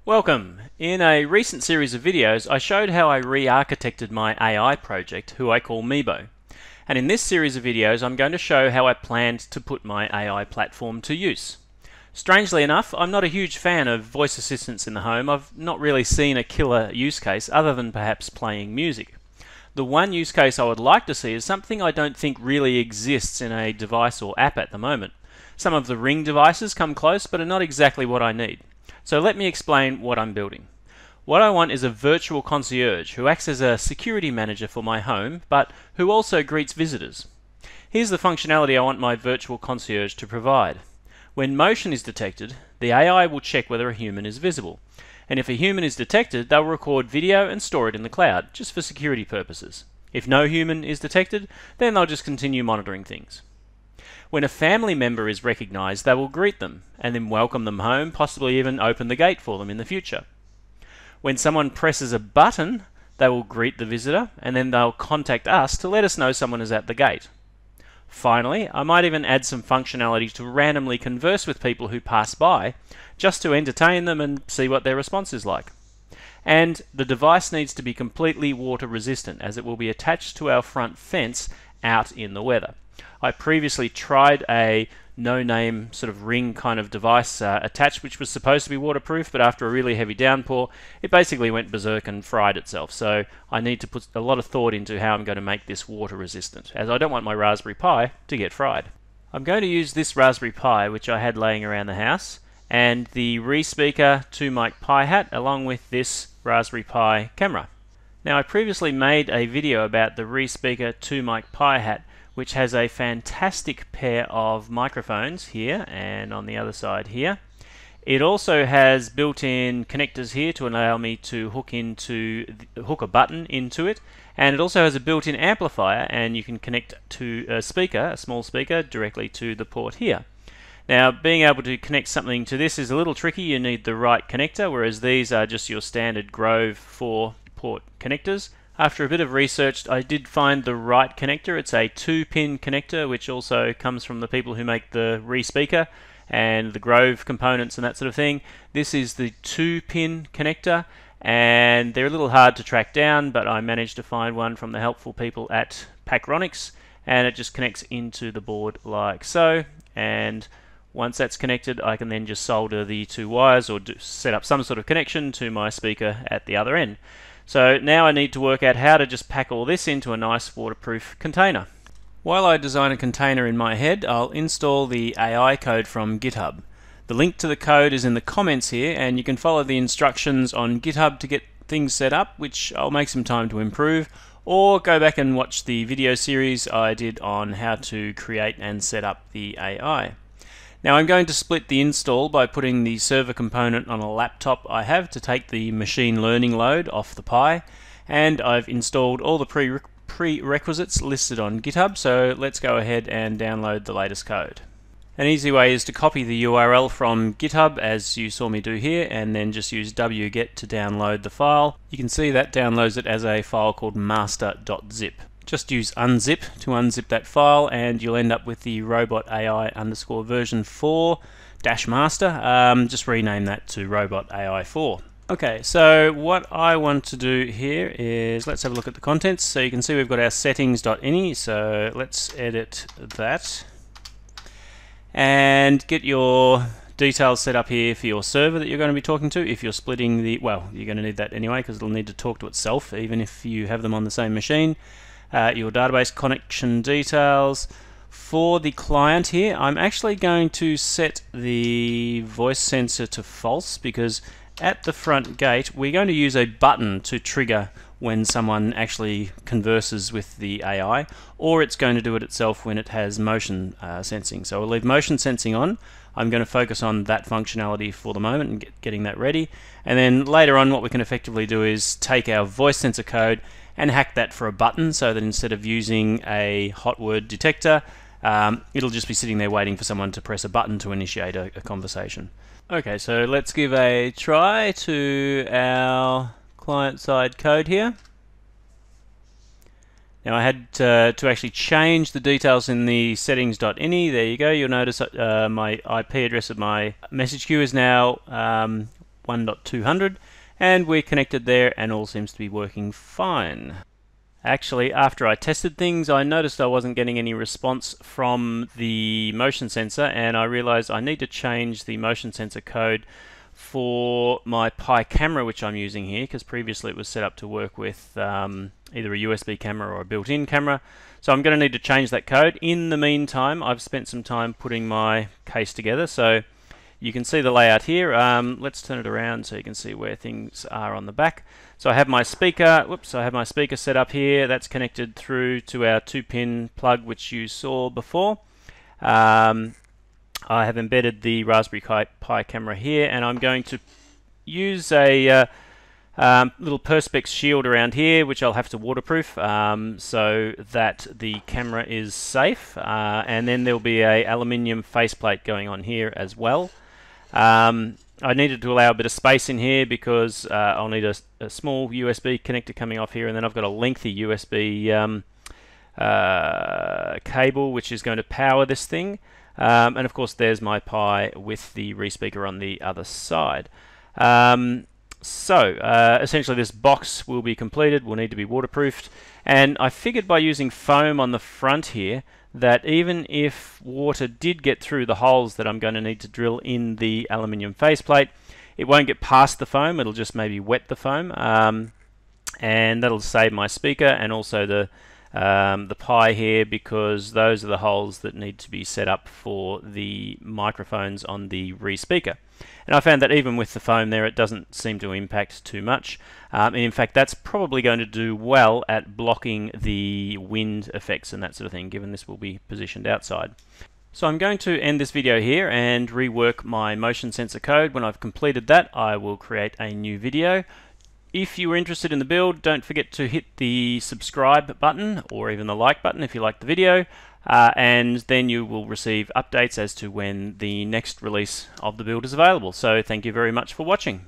Welcome! In a recent series of videos, I showed how I re-architected my AI project, who I call Meebo. And in this series of videos, I'm going to show how I planned to put my AI platform to use. Strangely enough, I'm not a huge fan of voice assistants in the home. I've not really seen a killer use case other than perhaps playing music. The one use case I would like to see is something I don't think really exists in a device or app at the moment. Some of the Ring devices come close, but are not exactly what I need. So let me explain what I'm building. What I want is a virtual concierge who acts as a security manager for my home, but who also greets visitors. Here's the functionality I want my virtual concierge to provide. When motion is detected, the AI will check whether a human is visible. And if a human is detected, they'll record video and store it in the cloud, just for security purposes. If no human is detected, then they'll just continue monitoring things. When a family member is recognized, they will greet them and then welcome them home, possibly even open the gate for them in the future. When someone presses a button, they will greet the visitor and then they'll contact us to let us know someone is at the gate. Finally, I might even add some functionality to randomly converse with people who pass by, just to entertain them and see what their response is like. And the device needs to be completely water resistant, as it will be attached to our front fence out in the weather. I previously tried a no-name sort of ring kind of device attached, which was supposed to be waterproof, but after a really heavy downpour, it basically went berserk and fried itself. So I need to put a lot of thought into how I'm going to make this water resistant, as I don't want my Raspberry Pi to get fried. I'm going to use this Raspberry Pi, which I had laying around the house, and the Re-Speaker 2-mic Pi hat, along with this Raspberry Pi camera. Now, I previously made a video about the Re-Speaker 2-mic Pi hat, which has a fantastic pair of microphones here and on the other side here. It also has built-in connectors here to allow me to hook a button into it, and it also has a built-in amplifier, and you can connect to a speaker, a small speaker, directly to the port here. Now, being able to connect something to this is a little tricky. You need the right connector, whereas these are just your standard Grove 4-port connectors. After a bit of research, I did find the right connector. It's a 2-pin connector, which also comes from the people who make the Re-Speaker and the Grove components and that sort of thing. This is the 2-pin connector, and they're a little hard to track down, but I managed to find one from the helpful people at Packronics, and it just connects into the board like so. And once that's connected, I can then just solder the two wires or set up some sort of connection to my speaker at the other end. So now I need to work out how to just pack all this into a nice waterproof container. While I design a container in my head, I'll install the AI code from Github. The link to the code is in the comments here, and you can follow the instructions on Github to get things set up, which I'll make some time to improve, or go back and watch the video series I did on how to create and set up the AI. Now, I'm going to split the install by putting the server component on a laptop I have to take the machine learning load off the Pi, and I've installed all the prerequisites listed on GitHub, so let's go ahead and download the latest code. An easy way is to copy the URL from GitHub, as you saw me do here, and then just use wget to download the file. You can see that downloads it as a file called master.zip. Just use unzip to unzip that file, and you'll end up with the robot AI underscore version 4 dash master. Just rename that to robot AI 4. Okay, so what I want to do here is, let's have a look at the contents. So you can see we've got our settings.ini, so let's edit that. And get your details set up here for your server that you're going to be talking to. If you're splitting the, well, you're going to need that anyway because it'll need to talk to itself, even if you have them on the same machine. Your database connection details. For the client here, I'm actually going to set the voice sensor to false, because at the front gate we're going to use a button to trigger when someone actually converses with the AI, or it's going to do it itself when it has motion sensing. So we'll leave motion sensing on. I'm going to focus on that functionality for the moment and getting that ready, and then later on what we can effectively do is take our voice sensor code and hack that for a button, so that instead of using a hot word detector, it'll just be sitting there waiting for someone to press a button to initiate a conversation. Okay, so let's give a try to our client-side code here. Now I had to actually change the details in the settings.ini. There you go. You'll notice my IP address of my message queue is now 1.200, and we're connected there and all seems to be working fine. Actually, after I tested things, I noticed I wasn't getting any response from the motion sensor, and I realized I need to change the motion sensor code for my Pi camera, which I'm using here, because previously it was set up to work with either a USB camera or a built-in camera. So I'm going to need to change that code. In the meantime, I've spent some time putting my case together, so you can see the layout here. Let's turn it around so you can see where things are on the back. So I have my speaker, set up here. That's connected through to our 2-pin plug, which you saw before. I have embedded the Raspberry Pi camera here, and I'm going to use a little Perspex shield around here, which I'll have to waterproof so that the camera is safe. And then there'll be a aluminium faceplate going on here as well. I needed to allow a bit of space in here because I'll need a small USB connector coming off here, and then I've got a lengthy USB cable which is going to power this thing. And of course there's my Pi with the re-speaker on the other side. Essentially this box will be completed, will need to be waterproofed, and I figured by using foam on the front here that even if water did get through the holes that I'm going to need to drill in the aluminium faceplate, it won't get past the foam, it'll just maybe wet the foam, and that'll save my speaker and also the Pi here, because those are the holes that need to be set up for the microphones on the re-speaker. And I found that even with the foam there, it doesn't seem to impact too much. And in fact, that's probably going to do well at blocking the wind effects and that sort of thing, given this will be positioned outside. So I'm going to end this video here and rework my motion sensor code. When I've completed that, I will create a new video. If you were interested in the build, don't forget to hit the subscribe button or even the like button if you like the video, and then you will receive updates as to when the next release of the build is available. So thank you very much for watching.